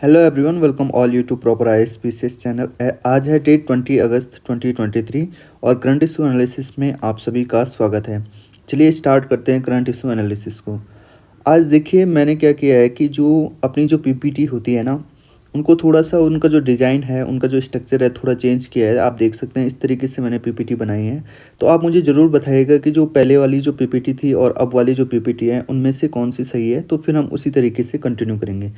Hello everyone, welcome all you to proper ISPCS channel. आज है date 20 अगस्त 2023 और current issue analysis में आप सभी का स्वागत है। चलिए स्टार्ट करते हैं करंट इशू एनालिसिस को। आज देखिए मैंने क्या किया है कि जो अपनी जो PPT होती है ना, उनको थोड़ा सा उनका जो डिज़ाइन है, उनका जो स्ट्रक्चर है थोड़ा चेंज किया है। आप देख सकते हैं इस तरीके से मैंने PPT बनाई है। तो आप मुझे ज़रूर बताइएगा कि जो पहले वाली जो PPT थी और अब वाली जो PPT है उनमें से कौन सी सही है, तो फिर हम उसी तरीके से कंटिन्यू करेंगे।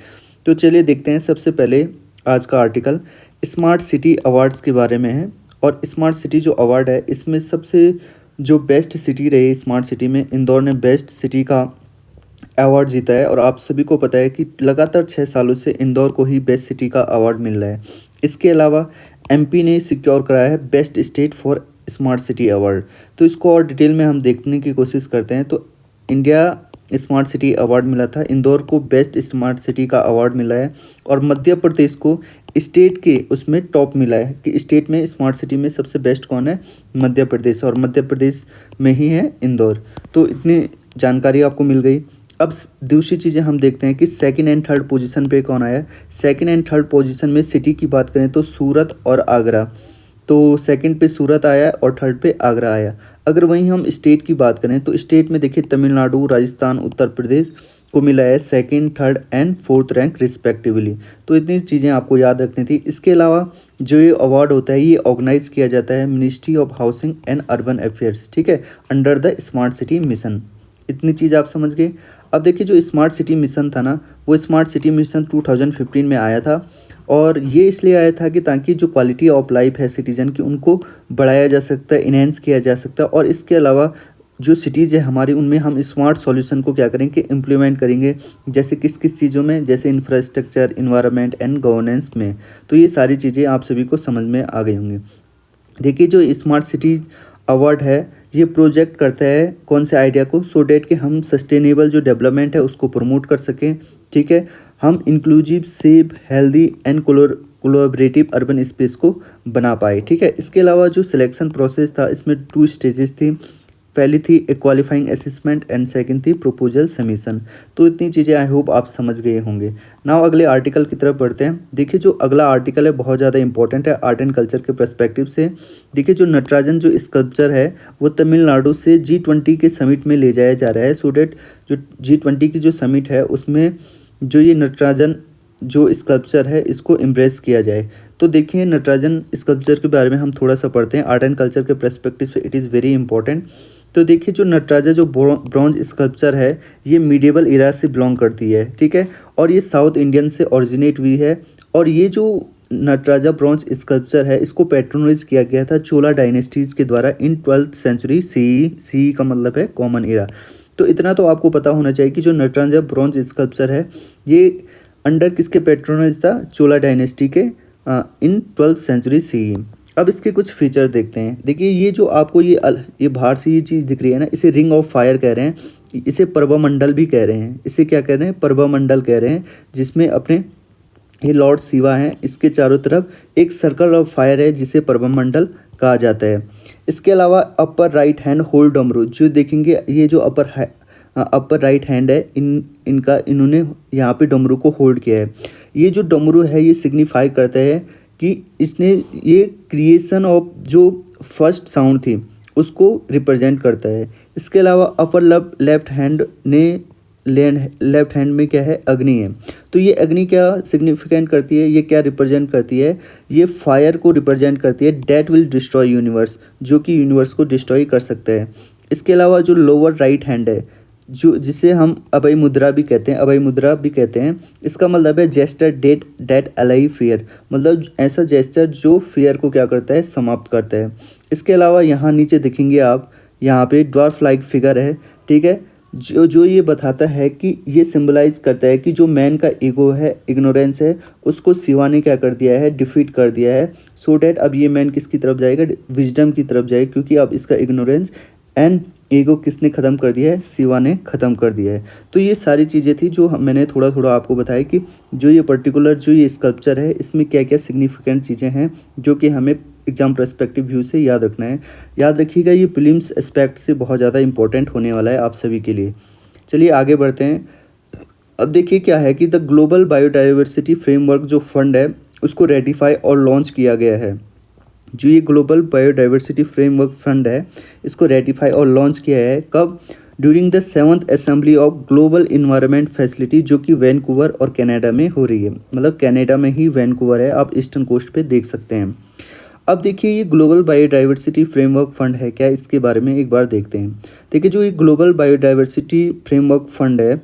तो चलिए देखते हैं। सबसे पहले आज का आर्टिकल स्मार्ट सिटी अवार्ड्स के बारे में है। और स्मार्ट सिटी जो अवार्ड है इसमें सबसे जो बेस्ट सिटी रही स्मार्ट सिटी में, इंदौर ने बेस्ट सिटी का अवार्ड जीता है। और आप सभी को पता है कि लगातार 6 सालों से इंदौर को ही बेस्ट सिटी का अवार्ड मिल रहा है। इसके अलावा MP ने सिक्योर कराया है best state for smart city award. तो इसको और डिटेल में हम देखने की कोशिश करते हैं। तो इंडिया स्मार्ट सिटी अवार्ड मिला था, इंदौर को बेस्ट स्मार्ट सिटी का अवार्ड मिला है और मध्य प्रदेश को स्टेट के उसमें टॉप मिला है कि स्टेट में स्मार्ट सिटी में सबसे बेस्ट कौन है, मध्य प्रदेश, और मध्य प्रदेश में ही है इंदौर। तो इतनी जानकारी आपको मिल गई। अब दूसरी चीज़ें हम देखते हैं कि सेकंड एंड थर्ड पोजीशन पे कौन आया। सेकंड एंड थर्ड पोजीशन में सिटी की बात करें तो सूरत और आगरा। तो सेकंड पे सूरत आया और थर्ड पे आगरा आया। अगर वहीं हम स्टेट की बात करें तो स्टेट में देखिए तमिलनाडु, राजस्थान, उत्तर प्रदेश को मिला है second, third and fourth rank respectively. तो इतनी चीज़ें आपको याद रखनी थी। इसके अलावा जो ये अवार्ड होता है ये ऑर्गेनाइज किया जाता है ministry of housing and urban affairs, ठीक है, under the smart city mission. इतनी चीज़ आप समझ गए। अब देखिए जो स्मार्ट सिटी मिशन था ना, वो स्मार्ट सिटी मिशन 2015 में आया था। और ये इसलिए आया था कि ताकि जो क्वालिटी ऑफ लाइफ है सिटीज़न की उनको बढ़ाया जा सकता है, इन्हेंस किया जा सकता है। और इसके अलावा जो सिटीज़ है हमारी उनमें हम स्मार्ट सॉल्यूशन को क्या करेंगे, इम्प्लीमेंट करेंगे। जैसे किस किस चीज़ों में, जैसे इंफ्रास्ट्रक्चर, इन्वायरमेंट एंड गवर्नेंस में। तो ये सारी चीज़ें आप सभी को समझ में आ गई होंगी। देखिए जो स्मार्ट सिटीज़ अवार्ड है ये प्रोजेक्ट करता है कौन से आइडिया को, सो डैट कि हम सस्टेनेबल जो डेवलपमेंट है उसको प्रमोट कर सकें, ठीक है, हम inclusive, safe, healthy and collaborative urban space को बना पाए, ठीक है। इसके अलावा जो सिलेक्शन प्रोसेस था इसमें 2 स्टेजेस थी। पहली थी ए क्वालिफाइंग असेसमेंट एंड सेकंड थी प्रपोजल सबमिशन। तो इतनी चीज़ें आई होप आप समझ गए होंगे। नाउ अगले आर्टिकल की तरफ बढ़ते हैं। देखिए जो अगला आर्टिकल है बहुत ज़्यादा इंपॉर्टेंट है आर्ट एंड कल्चर के पर्सपेक्टिव से। देखिए जो नटराजन जो स्कल्पचर है वो तमिलनाडु से G20 के समिट में ले जाया जा रहा है, सो डैट जो G20 की जो समिट है उसमें जो ये नटराजन जो स्कल्पचर है इसको इम्प्रेस किया जाए। तो देखिए नटराजन स्कल्पचर के बारे में हम थोड़ा सा पढ़ते हैं आर्ट एंड कल्चर के पर्सपेक्टिव से, इट इज़ वेरी इंपॉर्टेंट। तो देखिए जो नटराजा जो ब्रॉन्ज स्कल्पचर है ये मीडिएवल इरा से बिलोंग करती है, ठीक है, और ये साउथ इंडियन से ओरिजिनेट हुई है। और ये जो नटराजा ब्रॉन्ज स्कल्पचर है इसको पैट्रोनाइज किया गया था चोला डायनेस्टीज के द्वारा इन 12th सेंचुरी सी का मतलब है कॉमन इरा। तो इतना तो आपको पता होना चाहिए कि जो नटराजा ब्रॉन्ज स्कल्पचर है ये अंडर किसके पैट्रोनाइज था, चोला डायनेस्टी के इन 12th सेंचुरी CE। अब इसके कुछ फीचर देखते हैं। देखिए ये जो आपको ये बाहर से ये चीज़ दिख रही है ना, इसे रिंग ऑफ फायर कह रहे हैं, इसे प्रभामंडल भी कह रहे हैं। इसे क्या कह रहे हैं, प्रभामंडल कह रहे हैं, जिसमें अपने ये लॉर्ड शिवा हैं, इसके चारों तरफ एक सर्कल ऑफ फायर है जिसे प्रभामंडल कहा जाता है। इसके अलावा अपर राइट हैंड होल्ड डमरू, जो देखेंगे ये जो अपर राइट हैंड है इन्होंने यहाँ पे डमरू को होल्ड किया है। ये जो डमरू है ये सिग्निफाई करता है कि इसने ये क्रिएशन ऑफ जो फर्स्ट साउंड थी उसको रिप्रेजेंट करता है। इसके अलावा अपर लेफ्ट हैंड में क्या है, अग्नि है। तो ये अग्नि क्या सिग्निफिकेंट करती है, ये क्या रिप्रेजेंट करती है, ये फायर को रिप्रेजेंट करती है डेट विल डिस्ट्रॉय यूनिवर्स, जो कि यूनिवर्स को डिस्ट्रॉय कर सकता है। इसके अलावा जो लोअर राइट हैंड है जो जिसे हम अभय मुद्रा भी कहते हैं, इसका मतलब है जेस्टर डेट अलाई फियर, मतलब ऐसा जेस्टर जो फियर को क्या करता है, समाप्त करता है। इसके अलावा यहाँ नीचे देखेंगे आप, यहाँ पे ड्वार्फ लाइक फिगर है, ठीक है, जो ये बताता है कि ये सिंबलाइज करता है कि जो मैन का ईगो है, इग्नोरेंस है, उसको शिवा ने क्या कर दिया है, डिफीट कर दिया है। सो डैट अब ये मैन किसकी तरफ जाएगा, विजडम की तरफ जाएगा, क्योंकि अब इसका इग्नोरेंस एंड ईगो किसने ख़त्म कर दिया है, शिवा ने ख़त्म कर दिया है। तो ये सारी चीज़ें थी जो मैंने थोड़ा थोड़ा आपको बताया कि जो ये पर्टिकुलर जो ये स्कल्पचर है इसमें क्या क्या सिग्निफिकेंट चीज़ें हैं जो कि हमें एग्जाम पर्सपेक्टिव व्यू से याद रखना है। याद रखिएगा ये प्रीलिम्स एस्पेक्ट से बहुत ज़्यादा इंपॉर्टेंट होने वाला है आप सभी के लिए। चलिए आगे बढ़ते हैं। अब देखिए क्या है कि द ग्लोबल बायोडाइवर्सिटी फ्रेमवर्क जो फंड है उसको रेटिफाई और लॉन्च किया गया है। जो ये ग्लोबल बायोडाइवर्सिटी फ्रेमवर्क फंड है इसको रेटिफाई और लॉन्च किया है कब? During the 7th assembly of global environment facility, जो कि वैंकूवर और कनाडा में हो रही है। मतलब कनाडा में ही वैंकूवर है, आप ईस्टर्न कोस्ट पे देख सकते हैं। अब देखिए ये ग्लोबल बायोडाइवर्सिटी फ्रेमवर्क फंड है क्या, इसके बारे में एक बार देखते हैं। देखिए जो ये ग्लोबल बायोडाइवर्सिटी फ्रेमवर्क फंड है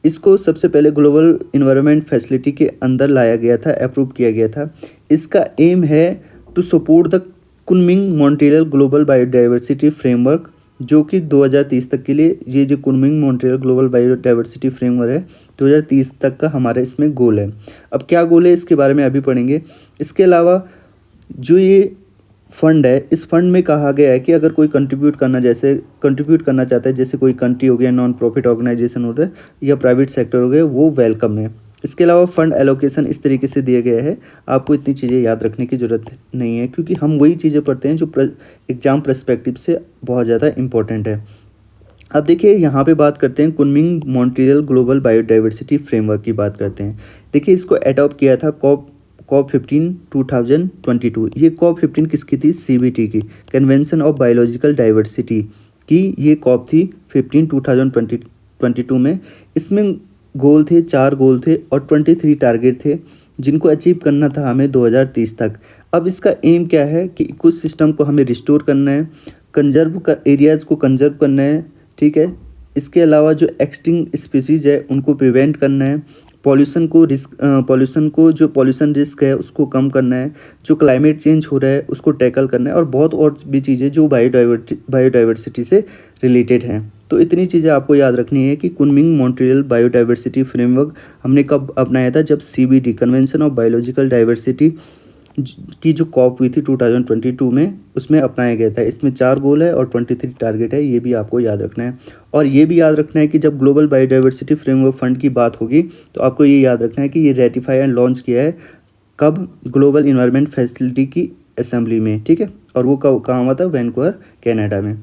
इसको सबसे पहले ग्लोबल इन्वायरमेंट फैसिलिटी के अंदर लाया गया था, अप्रूव किया गया था। इसका एम है to support the Kunming Montreal global biodiversity framework, जो कि 2030 तक के लिए ये जो Kunming Montreal global biodiversity framework है 2030 तक का हमारा इसमें गोल है। अब क्या गोल है इसके बारे में अभी पढ़ेंगे। इसके अलावा जो ये फंड है इस फंड में कहा गया है कि अगर कोई कंट्रीब्यूट करना चाहता है, जैसे कोई कंट्री हो गया, नॉन प्रॉफिट ऑर्गेनाइजेशन होता है या प्राइवेट सेक्टर हो गया, वो वेलकम है। इसके अलावा फंड एलोकेशन इस तरीके से दिया गया है, आपको इतनी चीज़ें याद रखने की ज़रूरत नहीं है क्योंकि हम वही चीज़ें पढ़ते हैं जो एग्जाम पर्सपेक्टिव से बहुत ज़्यादा इंपॉर्टेंट है। अब देखिए यहाँ पे बात करते हैं Kunming Montreal global biodiversity framework की बात करते हैं। देखिए इसको अडॉप्ट किया था कॉप 15 2022। ये कॉप 15 किसकी थी? CBT की, कन्वेंशन ऑफ बायोलॉजिकल डाइवर्सिटी की ये कॉप थी 15 2022 में। इसमें गोल थे, 4 गोल थे और 23 टारगेट थे जिनको अचीव करना था हमें 2030 तक। अब इसका एम क्या है कि इको सिस्टम को हमें रिस्टोर करना है, एरियाज़ को कंजर्व करना है, ठीक है। इसके अलावा जो एक्सटिंक्ट स्पीसीज है उनको प्रिवेंट करना है, पॉल्यूशन को जो पॉल्यूशन रिस्क है उसको कम करना है, जो क्लाइमेट चेंज हो रहा है उसको टैकल करना है और बहुत और भी चीज़ें जो बायोडाइवर्सिटी से रिलेटेड हैं। तो इतनी चीज़ें आपको याद रखनी है कि कुनमिंग मॉन्ट्रियल बायोडाइवर्सिटी फ्रेमवर्क हमने कब अपनाया था? जब CBD convention of biological diversity की जो कॉप हुई थी 2022 में, उसमें अपनाया गया था। इसमें 4 गोल है और 23 टारगेट है, ये भी आपको याद रखना है। और ये भी याद रखना है कि जब ग्लोबल बायोडाइवर्सिटी फ्रेमवर्क फंड की बात होगी तो आपको ये याद रखना है कि ये रेटिफाई एंड लॉन्च किया है कब? ग्लोबल इन्वायरमेंट फैसिलिटी की असेंबली में, ठीक है। और वो कहाँ हुआ था? वैंकूवर कनाडा में।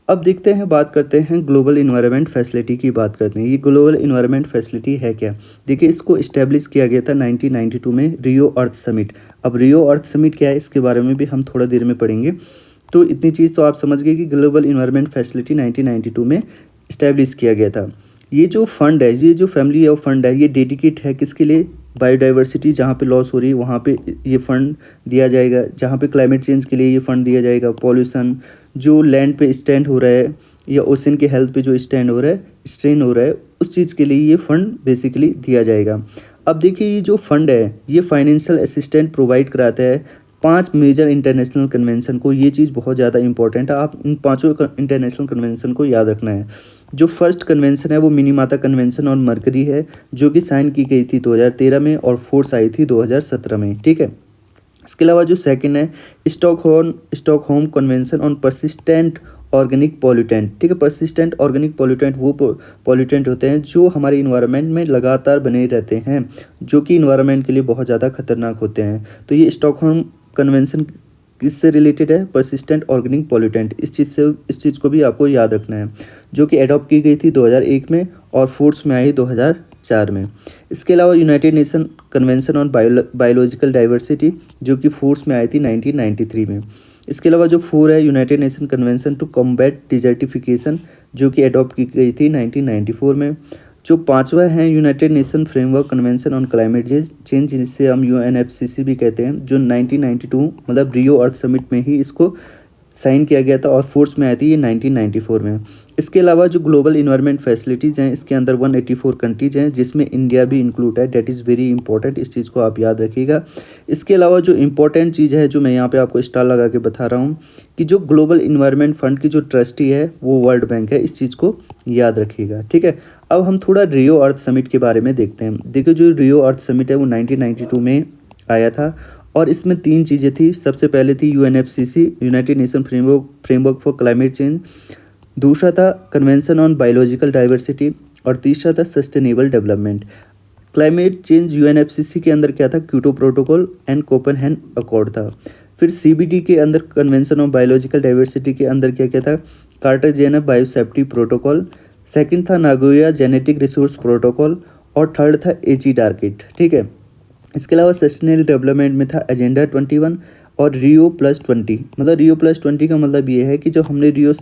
अब देखते हैं, बात करते हैं ग्लोबल इन्वायरमेंट फैसिलिटी की बात करते हैं। ये ग्लोबल इन्वायरमेंट फैसिलिटी है क्या? देखिए इसको इस्टेब्लिश किया गया था 1992 में रियो अर्थ समिट। अब रियो अर्थ समिट क्या है इसके बारे में भी हम थोड़ा देर में पढ़ेंगे। तो इतनी चीज़ तो आप समझ गए कि ग्लोबल इन्वायरमेंट फैसिलिटी 1992 में इस्टेब्लिश किया गया था। ये जो फंड है, ये जो फैमिली ऑफ फंड है, ये डेडिकेट है किसके लिए? बायोडाइवर्सिटी जहाँ पे लॉस हो रही है वहाँ पे ये फंड दिया जाएगा, जहाँ पे क्लाइमेट चेंज के लिए ये फंड दिया जाएगा, पॉल्यूशन जो लैंड पे स्टैंड हो रहा है या ओशन के हेल्थ पे जो स्ट्रेन हो रहा है उस चीज़ के लिए ये फंड बेसिकली दिया जाएगा। अब देखिए ये जो फंड है ये फाइनेंशियल असिस्टेंट प्रोवाइड कराता है 5 मेजर इंटरनेशनल कन्वेंशन को। ये चीज़ बहुत ज़्यादा इंपॉर्टेंट है, आप इन 5 इंटरनेशनल कन्वेंशन को याद रखना है। जो फर्स्ट कन्वेंशन है वो मिनीमाता कन्वेंशन ऑन मरकरी है, जो कि साइन की गई थी 2013 में और फोर्स आई थी 2017 में, ठीक है। इसके अलावा जो सेकंड है Stockholm convention on persistent organic pollutant, ठीक है। परसिस्टेंट ऑर्गेनिक पॉल्यूटेंट वो पॉल्यूटेंट होते हैं जो हमारे इन्वायरमेंट में लगातार बने रहते हैं, जो कि इन्वायरमेंट के लिए बहुत ज़्यादा खतरनाक होते हैं। तो ये स्टॉकहोम कन्वेंशन किससे रिलेटेड है? Persistent organic pollutant. इस चीज़ को भी आपको याद रखना है, जो कि एडॉप्ट की गई थी 2001 में और फोर्स में आई 2004 में। इसके अलावा United nation convention on biological diversity, जो कि फोर्स में आई थी 1993 में। इसके अलावा जो 4 है united nation convention to combat desertification, जो कि एडॉप्ट की गई थी 1994 में। जो 5वां है united nation framework convention on climate change, जिसे हम UNFCCC भी कहते हैं, जो 1992 मतलब रियो अर्थ समिट में ही इसको साइन किया गया था और फोर्स में आई थी ये 1994 में। इसके अलावा जो ग्लोबल इन्वायरमेंट फैसिलिटीज़ हैं इसके अंदर 184 कंट्रीज हैं, जिसमें इंडिया भी इंक्लूड है। डेट इज़ वेरी इंपॉर्टेंट, इस चीज़ को आप याद रखिएगा। इसके अलावा जो इंपॉर्टेंट चीज़ है जो मैं यहाँ पे आपको स्टार लगा के बता रहा हूँ कि जो ग्लोबल इन्वायरमेंट फंड की जो ट्रस्टी है वो वर्ल्ड बैंक है, इस चीज़ को याद रखिएगा, ठीक है। अब हम थोड़ा रियो अर्थ समिट के बारे में देखते हैं। देखिए जो रियो अर्थ समिट है वो 1992 में आया था और इसमें 3 चीज़ें थी। सबसे पहले थी UNFCCC United nation framework for climate change, दूसरा था कन्वेंशन ऑन बायोलॉजिकल डाइवर्सिटी और तीसरा था sustainable development. Climate change UNFCCC के अंदर क्या था? Kyoto protocol and Copenhagen accord था। फिर CBD के अंदर कन्वेंशन ऑफ बायोलॉजिकल डाइवर्सिटी के अंदर क्या क्या था? Cartagena biosafety protocol. सेकंड था नागोया जेनेटिक रिसोर्स प्रोटोकॉल और थर्ड था एजी टारगेट, ठीक है। इसके अलावा सस्टेनेबल डेवलपमेंट में था एजेंडा 21 और रियो+20। मतलब रियो+20 का मतलब ये है कि जब हमने रियो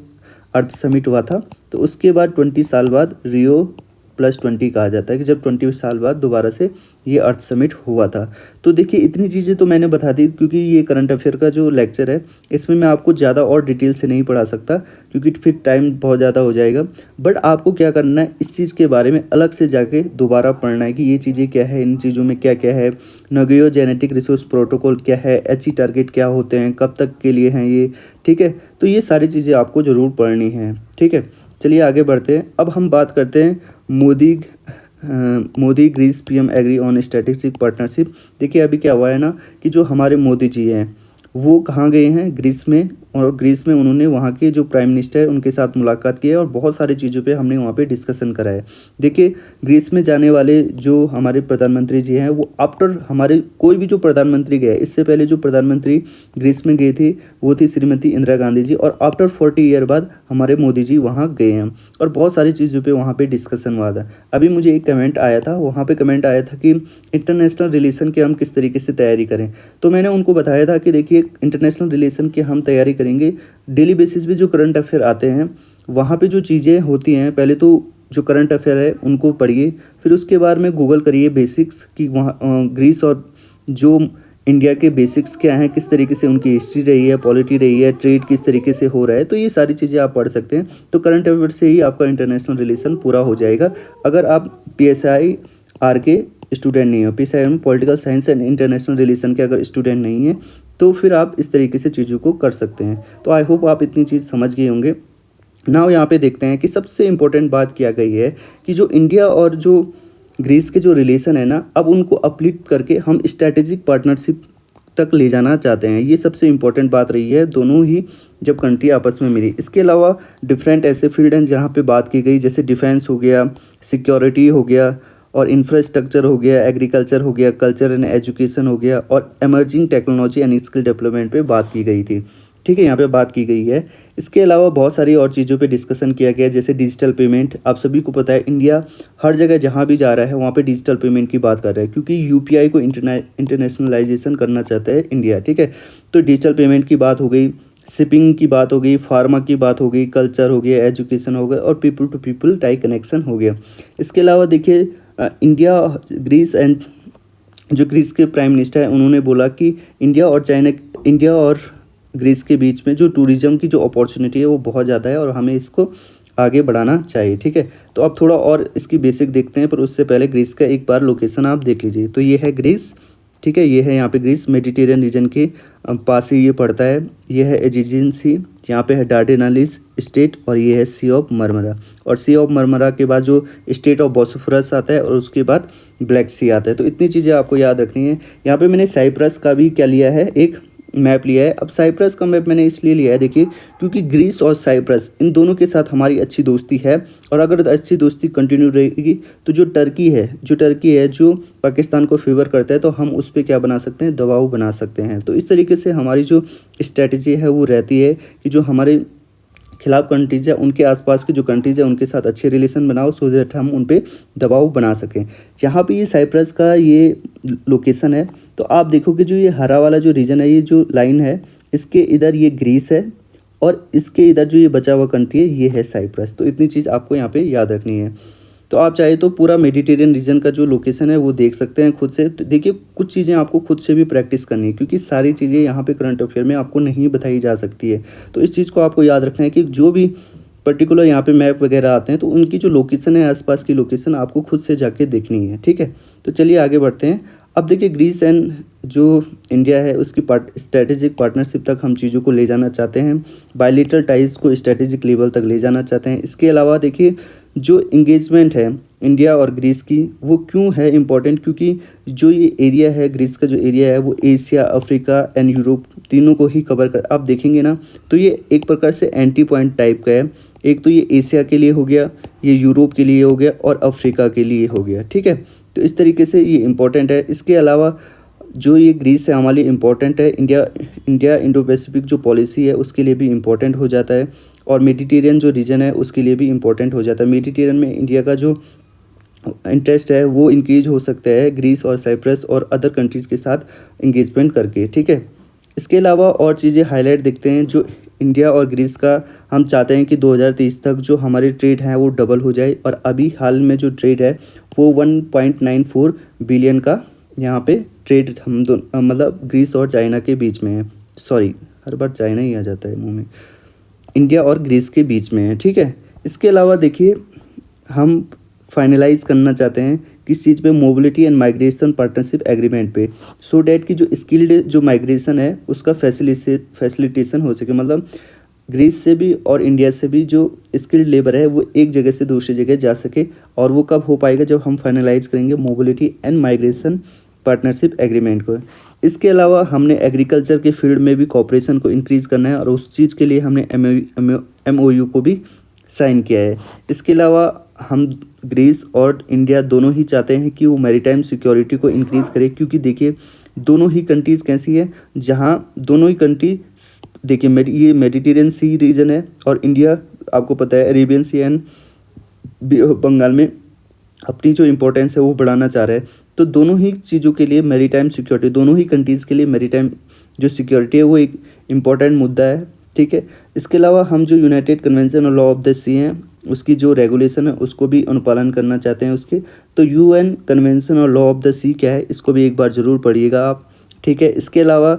अर्थ समिट हुआ था तो उसके बाद 20 साल बाद रियो+20 कहा जाता है कि जब 20 साल बाद दोबारा से ये अर्थ समिट हुआ था। तो देखिए इतनी चीज़ें तो मैंने बता दी, क्योंकि ये करंट अफेयर का जो लेक्चर है इसमें मैं आपको ज़्यादा और डिटेल से नहीं पढ़ा सकता, क्योंकि फिर टाइम बहुत ज़्यादा हो जाएगा। बट आपको क्या करना है, इस चीज़ के बारे में अलग से जाके दोबारा पढ़ना है कि ये चीज़ें क्या है, इन चीज़ों में क्या क्या है, नगोया जेनेटिक रिसोर्स प्रोटोकॉल क्या है, एच टारगेट क्या होते हैं, कब तक के लिए हैं ये, ठीक है। तो ये सारी चीज़ें आपको ज़रूर पढ़नी है, ठीक है। चलिए आगे बढ़ते हैं। अब हम बात करते हैं Modi Greece PM agree on strategic partnership. देखिए अभी क्या हुआ है ना कि जो हमारे मोदी जी हैं वो कहाँ गए हैं, ग्रीस में, और ग्रीस में उन्होंने वहाँ के जो प्राइम मिनिस्टर है उनके साथ मुलाकात की है और बहुत सारी चीज़ों पे हमने वहाँ पे डिस्कशन करा है। देखिए ग्रीस में जाने वाले जो हमारे प्रधानमंत्री जी हैं वो आफ्टर हमारे कोई भी जो प्रधानमंत्री गए, इससे पहले जो प्रधानमंत्री ग्रीस में गए थे वो थी श्रीमती इंदिरा गांधी जी, और आफ्टर 40 ईयर बाद हमारे मोदी जी वहाँ गए हैं और बहुत सारी चीज़ों पर वहाँ पर डिस्कशन हुआ था। अभी मुझे एक कमेंट आया था, वहाँ पर कमेंट आया था कि इंटरनेशनल रिलेशन की हम किस तरीके से तैयारी करें। तो मैंने उनको बताया था कि देखिए इंटरनेशनल रिलेशन की हम तैयारी करेंगे, डेली बेसिस पे जो करंट अफेयर आते हैं वहाँ पे जो चीज़ें होती हैं, पहले तो जो करंट अफेयर है उनको पढ़िए, फिर उसके बाद में गूगल करिए बेसिक्स कि वहाँ ग्रीस और जो इंडिया के बेसिक्स क्या हैं, किस तरीके से उनकी हिस्ट्री रही है, पॉलिटी रही है, ट्रेड किस तरीके से हो रहा है, तो ये सारी चीज़ें आप पढ़ सकते हैं। तो करंट अफेयर से ही आपका इंटरनेशनल रिलेशन पूरा हो जाएगा। अगर आप PSI आर के स्टूडेंट नहीं हो, PSI में political science and international relation के अगर स्टूडेंट नहीं है तो फिर आप इस तरीके से चीज़ों को कर सकते हैं। तो आई होप आप इतनी चीज़ समझ गए होंगे। नाउ यहाँ पे देखते हैं कि सबसे इम्पोर्टेंट बात क्या गई है कि जो इंडिया और जो ग्रीस के जो रिलेशन है ना, अब उनको अपलिफ्ट करके हम स्ट्रैटेजिक पार्टनरशिप तक ले जाना चाहते हैं। ये सबसे इम्पोर्टेंट बात रही है दोनों ही जब कंट्री आपस में मिली। इसके अलावा डिफरेंट ऐसे फील्ड हैं जहाँ पे बात की गई, जैसे डिफेंस हो गया, सिक्योरिटी हो गया, और इंफ्रास्ट्रक्चर हो गया, एग्रीकल्चर हो गया, कल्चर एंड एजुकेशन हो गया, और emerging technology and skill development पे बात की गई थी, ठीक है, यहाँ पे बात की गई है। इसके अलावा बहुत सारी और चीज़ों पे डिस्कशन किया गया, जैसे डिजिटल पेमेंट। आप सभी को पता है इंडिया हर जगह जहाँ भी जा रहा है वहाँ पे डिजिटल पेमेंट की बात कर रहा है, क्योंकि UPI को इंटरनेशनलाइजेशन करना चाहता है इंडिया, ठीक है। तो डिजिटल पेमेंट की बात हो गई, शिपिंग की बात हो गई, फार्मा की बात हो गई, कल्चर हो गया, एजुकेशन हो गया, और people to people tie connection हो गया। इसके अलावा देखिए इंडिया ग्रीस एंड जो ग्रीस के प्राइम मिनिस्टर हैं उन्होंने बोला कि इंडिया और ग्रीस के बीच में जो टूरिज़्म की जो अपॉर्चुनिटी है वो बहुत ज़्यादा है और हमें इसको आगे बढ़ाना चाहिए, ठीक है। तो अब थोड़ा और इसकी बेसिक देखते हैं, पर उससे पहले ग्रीस का एक बार लोकेशन आप देख लीजिए। तो ये है ग्रीस, ठीक है, ये है यहाँ पे ग्रीस, मेडिटेरियन रीजन के पास ही ये पड़ता है। ये है एजियन सी, यहाँ पे है डार्डेनलीज स्टेट, और ये है सी ऑफ मरमरा, और सी ऑफ मरमरा के बाद जो स्टेट ऑफ बॉस्फोरस आता है और उसके बाद ब्लैक सी आता है। तो इतनी चीज़ें आपको याद रखनी है। यहाँ पे मैंने साइप्रस का भी क्या लिया है, एक मैप लिया है। अब साइप्रस का मैप मैंने इसलिए लिया है, देखिए, क्योंकि ग्रीस और साइप्रस इन दोनों के साथ हमारी अच्छी दोस्ती है, और अगर अच्छी दोस्ती कंटिन्यू रहेगी तो जो टर्की है जो पाकिस्तान को फेवर करता है, तो हम उस पर क्या बना सकते हैं, दबाव बना सकते हैं। तो इस तरीके से हमारी जो स्ट्रैटेजी है वो रहती है कि जो हमारे खिलाफ कंट्रीज है उनके आसपास की जो कंट्रीज है उनके साथ अच्छे रिलेशन बनाओ, सो दैट हम उन पर दबाव बना सकें। यहाँ पे ये साइप्रस का ये लोकेशन है। तो आप देखोगे जो ये हरा वाला जो रीजन है, ये जो लाइन है, इसके इधर ये ग्रीस है, और इसके इधर जो ये बचा हुआ कंट्री है ये है साइप्रस। तो इतनी चीज़ आपको यहाँ पे याद रखनी है। तो आप चाहे तो पूरा मेडिटेरियन रीजन का जो लोकेशन है वो देख सकते हैं खुद से। तो देखिए कुछ चीज़ें आपको खुद से भी प्रैक्टिस करनी है, क्योंकि सारी चीज़ें यहाँ पे करंट अफेयर में आपको नहीं बताई जा सकती है। तो इस चीज़ को आपको याद रखना है कि जो भी पर्टिकुलर यहाँ पे मैप वगैरह आते हैं तो उनकी जो लोकेशन है, आसपास की लोकेशन आपको खुद से जाके देखनी है, ठीक है। तो चलिए आगे बढ़ते हैं। अब देखिए ग्रीस एंड जो इंडिया है उसकी स्ट्रैटेजिक पार्टनरशिप तक हम चीज़ों को ले जाना चाहते हैं, बायलैटरल टाइज को स्ट्रैटेजिक लेवल तक ले जाना चाहते हैं। इसके अलावा देखिए जो इंगेजमेंट है इंडिया और ग्रीस की वो क्यों है इम्पॉर्टेंट, क्योंकि जो ये एरिया है ग्रीस का जो एरिया है वो एशिया, अफ्रीका एंड यूरोप तीनों को ही कवर कर, आप देखेंगे ना तो ये एक प्रकार से एंटी पॉइंट टाइप का है। एक तो ये एशिया के लिए हो गया, ये यूरोप के लिए हो गया, और अफ्रीका के लिए हो गया, ठीक है। तो इस तरीके से ये इम्पोर्टेंट है। इसके अलावा जो ये ग्रीस है हमारे लिए इम्पोर्टेंट है, इंडिया इंडो पैसिफिक जो पॉलिसी है उसके लिए भी इम्पोर्टेंट हो जाता है, और मेडिटेरियन जो रीजन है उसके लिए भी इम्पोर्टेंट हो जाता है। मेडिटेरियन में इंडिया का जो इंटरेस्ट है वो इंक्रीज हो सकता है ग्रीस और साइप्रस और अदर कंट्रीज़ के साथ इंगेजमेंट करके, ठीक है। इसके अलावा और चीज़ें हाईलाइट देखते हैं जो इंडिया और ग्रीस का हम चाहते हैं कि 2030 तक जो हमारे ट्रेड है वो डबल हो जाए, और अभी हाल में जो ट्रेड है वो 1.94 बिलियन का यहाँ पे ट्रेड हम दोनों मतलब ग्रीस और चाइना के बीच में है। सॉरी, हर बार चाइना ही आ जाता है मुंह में, इंडिया और ग्रीस के बीच में है, ठीक है। इसके अलावा देखिए हम फाइनलाइज करना चाहते हैं किस चीज़ पे, mobility and migration partnership agreement पे, सो डैट कि जो स्किल्ड जो माइग्रेशन है उसका फैसिलिटेशन हो सके, मतलब ग्रीस से भी और इंडिया से भी जो स्किल्ड लेबर है वो एक जगह से दूसरी जगह जा सके। और वो कब हो पाएगा, जब हम फाइनलाइज करेंगे mobility and migration partnership agreement को। इसके अलावा हमने एग्रीकल्चर के फील्ड में भी कॉपरेशन को इंक्रीज़ करना है, और उस चीज़ के लिए हमने MOU को भी साइन किया है। इसके अलावा हम ग्रीस और इंडिया दोनों ही चाहते हैं कि वो मैरीटाइम सिक्योरिटी को इंक्रीज़ करे, क्योंकि देखिए दोनों ही कंट्रीज़ कैसी है, जहाँ दोनों ही कंट्री देखिए ये मेडिटेरियन सी रीजन है, और इंडिया आपको पता है अरेबियन सी एंड बंगाल में अपनी जो इम्पोर्टेंस है वो बढ़ाना चाह रहा है। तो दोनों ही चीज़ों के लिए मैरीटाइम सिक्योरिटी, दोनों ही कंट्रीज़ के लिए मैरीटाइम जो सिक्योरिटी है वो एक इम्पॉर्टेंट मुद्दा है, ठीक है। इसके अलावा हम जो united convention on law of the sea हैं उसकी जो रेगुलेशन है उसको भी अनुपालन करना चाहते हैं उसके। तो UN convention on law of the sea क्या है, इसको भी एक बार ज़रूर पढ़िएगा आप, ठीक है। इसके अलावा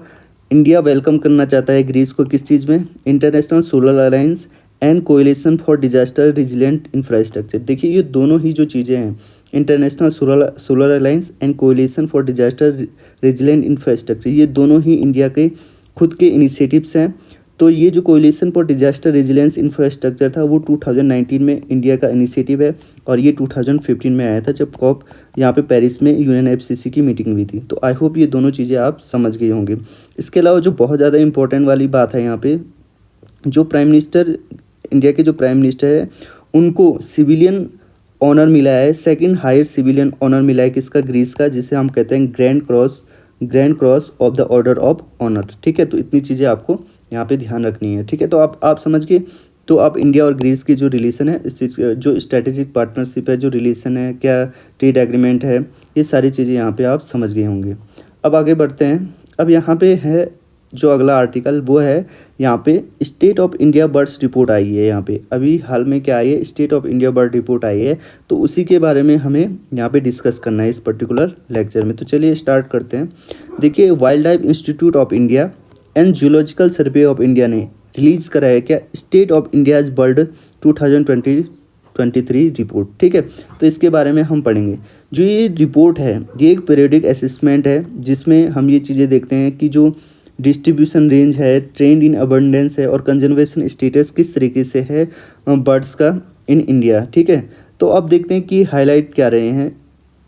इंडिया वेलकम करना चाहता है ग्रीस को किस चीज़ में, international solar alliance and coalition for disaster resilient infrastructure. देखिए ये दोनों ही जो चीज़ें हैं, international solar alliance and coalition for disaster resilient infrastructure, ये दोनों ही इंडिया के खुद के इनिशिएटिव्स हैं। तो ये जो coalition for disaster resilience infrastructure था वो 2019 में इंडिया का इनिशिएटिव है, और ये 2015 में आया था जब COP यहाँ पे पेरिस में UNFCCC की मीटिंग हुई थी। तो आई होप ये दोनों चीज़ें आप समझ गए होंगे। इसके अलावा जो बहुत ज़्यादा इंपॉर्टेंट वाली बात है यहाँ पे, जो प्राइम मिनिस्टर इंडिया के जो प्राइम मिनिस्टर है उनको सिविलियन ऑनर मिला है, सेकंड हाईएस्ट सिविलियन ऑनर मिला है किसका, ग्रीस का, जिसे हम कहते हैं grand cross of the order of honour, ठीक है। तो इतनी चीज़ें आपको यहाँ पे ध्यान रखनी है, ठीक है। तो आप समझ गए। तो आप इंडिया और ग्रीस की जो रिलेशन है, इस चीज़ जो स्ट्रेटेजिक पार्टनरशिप है, जो रिलेशन है, क्या ट्रेड एग्रीमेंट है, ये सारी चीज़ें यहाँ पे आप समझ गए होंगे। अब आगे बढ़ते हैं। अब यहाँ पे है जो अगला आर्टिकल वो है यहाँ पे state of India birds report आई है। यहाँ पे अभी हाल में क्या आई है, state of India bird report आई है, तो उसी के बारे में हमें यहाँ पे डिस्कस करना है इस पर्टिकुलर लेक्चर में। तो चलिए स्टार्ट करते हैं। देखिए wild life institute of India and zoological survey of India ने रिलीज करा है क्या, state of India's bird 2023 report, ठीक है। तो इसके बारे में हम पढ़ेंगे। जो ये रिपोर्ट है ये एक पीरियडिक असेसमेंट है, जिसमें हम ये चीज़ें देखते हैं कि जो डिस्ट्रीब्यूशन रेंज है, ट्रेंड इन अबंडेंस है, और कंजर्वेशन स्टेटस किस तरीके से है बर्ड्स का इन इंडिया, ठीक है। तो अब देखते हैं कि हाईलाइट क्या रहे हैं।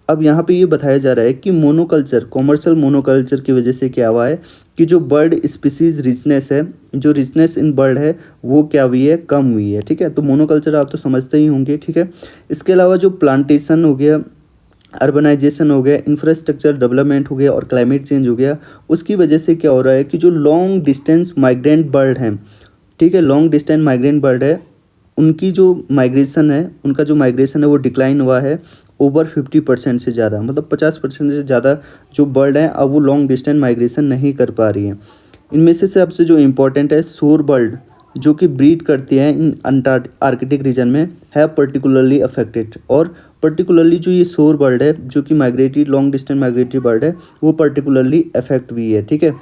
अब यहाँ पे ये बताया जा रहा है कि मोनोकल्चर, कॉमर्शियल मोनोकल्चर की वजह से क्या हुआ है कि जो बर्ड स्पीसीज रिचनेस है, जो रिचनेस इन बर्ड है वो क्या हुई है, कम हुई है, ठीक है। तो मोनोकल्चर आप तो समझते ही होंगे, ठीक है। इसके अलावा जो प्लांटेशन हो गया, अर्बनाइजेशन हो गया, इंफ्रास्ट्रक्चर डेवलपमेंट हो गया, और क्लाइमेट चेंज हो गया, उसकी वजह से क्या हो रहा है कि जो लॉन्ग डिस्टेंस माइग्रेंट बर्ड हैं, ठीक है, लॉन्ग डिस्टेंस माइग्रेंट बर्ड है, उनकी जो माइग्रेशन है, उनका जो माइग्रेशन है वो डिक्लाइन हुआ है ओवर 50% से ज़्यादा, मतलब 50% से ज़्यादा जो बर्ड हैं अब वो लॉन्ग डिस्टेंस माइग्रेशन नहीं कर पा रही हैं। इनमें से सबसे जो इम्पोर्टेंट है शोर बर्ड, जो कि ब्रीड करती है इन आर्कटिक रीजन में, है पर्टिकुलरली अफेक्टेड। और पर्टिकुलरली जो ये शोर बर्ड है, जो कि migratory long distance migratory bird है, वो पर्टिकुलरली अफेक्ट हुई है, ठीक है।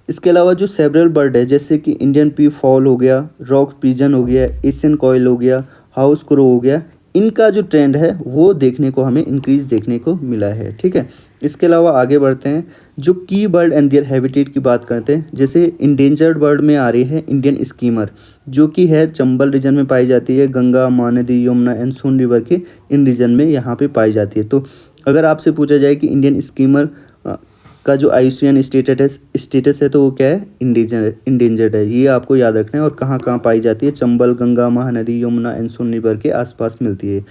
इसके अलावा जो सेवरल बर्ड है, जैसे कि इंडियन पी फॉल हो गया, रॉक पिजन हो गया, एशियन कॉयल हो गया, हाउस क्रो हो गया, इनका जो ट्रेंड है वो देखने को हमें इंक्रीज देखने को मिला है, ठीक है। इसके अलावा आगे बढ़ते हैं। जो की बर्ड एंड देयर हैबिटेट की बात करते हैं, जैसे इंडेंजर्ड बर्ड में आ रही है इंडियन स्कीमर, जो कि है चंबल रीजन में पाई जाती है, गंगा, महानदी, यमुना एंड सोन रिवर के इन रीजन में यहाँ पे पाई जाती है। तो अगर आपसे पूछा जाए कि इंडियन स्कीमर का जो IUCN स्टेटस है तो वो क्या है, इंडेंजर्ड है, ये आपको याद रखना है। और कहाँ कहाँ पाई जाती है, चंबल, गंगा, महानदी, यमुना एंड सोन रिवर के आसपास मिलती है।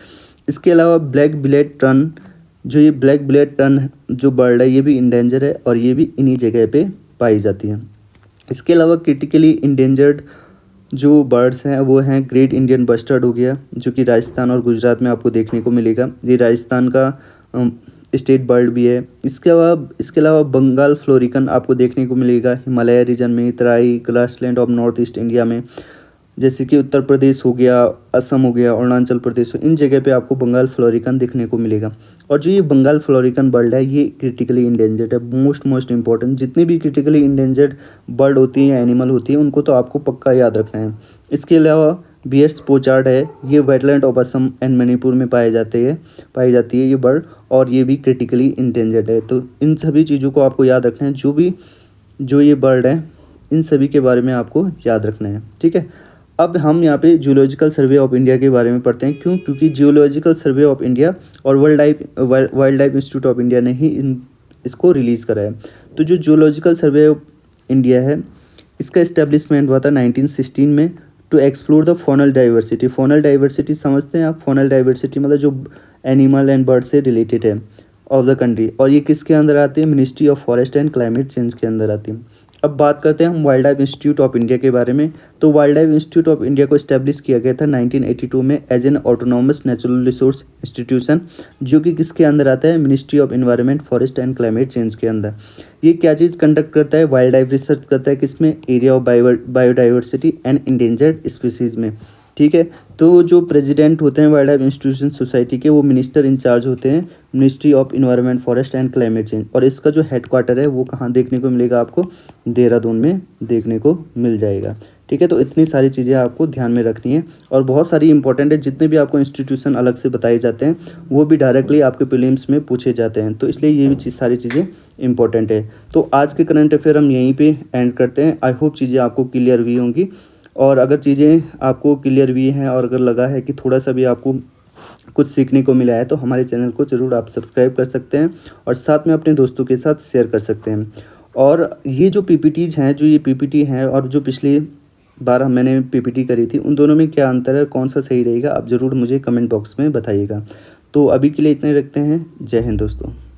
इसके अलावा ब्लैक बिलेट टर्न, जो ये ब्लैक बिलेट टर्न जो बर्ड है ये भी इंडेंजर है, और ये भी इन्हीं जगह पे पाई जाती है। इसके अलावा क्रिटिकली इंडेंजर्ड जो बर्ड्स हैं वो हैं ग्रेट इंडियन बस्टर्ड हो गया, जो कि राजस्थान और गुजरात में आपको देखने को मिलेगा। ये राजस्थान का स्टेट बर्ड भी है। इसके अलावा बंगाल फ्लोरिकन आपको देखने को मिलेगा हिमालय रीजन में, Terai grassland of north east India में, जैसे कि उत्तर प्रदेश हो गया, असम हो गया, अरुणाचल प्रदेश हो, इन जगह पे आपको बंगाल फ्लोरिकन देखने को मिलेगा। और जो ये बंगाल फ्लोरिकन बर्ड है ये क्रिटिकली इंडेंजर्ड है। मोस्ट इंपॉर्टेंट, जितनी भी क्रिटिकली इंडेंजर्ड बर्ड होती हैं या एनिमल होती है उनको तो आपको पक्का याद रखना है। इसके अलावा बियर्स पोचार्ड है, ये wetland of Assam and Manipur में पाई जाती है ये बर्ड, और ये भी क्रिटिकली इंडेंजर्ड है। तो इन सभी चीज़ों को आपको याद रखना है। जो ये बर्ड है इन सभी के बारे में आपको याद रखना है, ठीक है। अब हम यहाँ पे जियोलॉजिकल सर्वे ऑफ इंडिया के बारे में पढ़ते हैं। क्योंकि जियोलॉजिकल सर्वे ऑफ इंडिया और wild life institute of India ने ही इसको रिलीज़ करा है। तो जो जियोलॉजिकल सर्वे ऑफ इंडिया है इसका इस्टेब्लिशमेंट हुआ था 1916 में, to explore the faunal diversity. Faunal diversity समझते हैं आप? फॉनल डाइवर्सिटी मतलब जो एनिमल एंड बर्ड से रिलेटेड है ऑफ द कंट्री, और ये किसके अंदर आती है? Ministry of forest and climate change के अंदर आती है। अब बात करते हैं हम wild life institute of India के बारे में। तो wild life institute of India को इस्टेब्लिश किया गया था 1982 में as an autonomous natural resource institution, जो कि किसके अंदर आता है? Ministry of environment forest and climate change के अंदर। ये क्या चीज़ कंडक्ट करता है? वाइल्ड लाइफ रिसर्च करता है। किसमें? Area of biodiversity and endangered species में, ठीक है। तो जो प्रेसिडेंट होते हैं वाइल्ड लाइफ इंस्टीट्यूशन सोसाइटी के, वो मिनिस्टर इंचार्ज होते हैं ministry of environment forest and climate change. और इसका जो हेडक्वार्टर है वो कहाँ देखने को मिलेगा आपको? देहरादून में देखने को मिल जाएगा, ठीक है। तो इतनी सारी चीज़ें आपको ध्यान में रखनी है, और बहुत सारी इंपॉर्टेंट है। जितने भी आपको इंस्टीट्यूशन अलग से बताए जाते हैं वो भी डायरेक्टली आपके प्रीलिम्स में पूछे जाते हैं, तो इसलिए ये भी सारी चीज़ें इंपॉर्टेंट है। तो आज के करंट अफेयर हम यहीं पे एंड करते हैं। आई होप चीज़ें आपको क्लियर हुई होंगी, और अगर चीज़ें आपको क्लियर हुई हैं और अगर लगा है कि थोड़ा सा भी आपको कुछ सीखने को मिला है तो हमारे चैनल को ज़रूर आप सब्सक्राइब कर सकते हैं, और साथ में अपने दोस्तों के साथ शेयर कर सकते हैं। और ये जो पीपीटीज़ हैं, जो ये पीपीटी हैं और जो पिछली बार मैंने पीपीटी करी थी, उन दोनों में क्या अंतर है, कौन सा सही रहेगा, आप ज़रूर मुझे कमेंट बॉक्स में बताइएगा। तो अभी के लिए इतने रखते हैं। जय हिंद दोस्तों।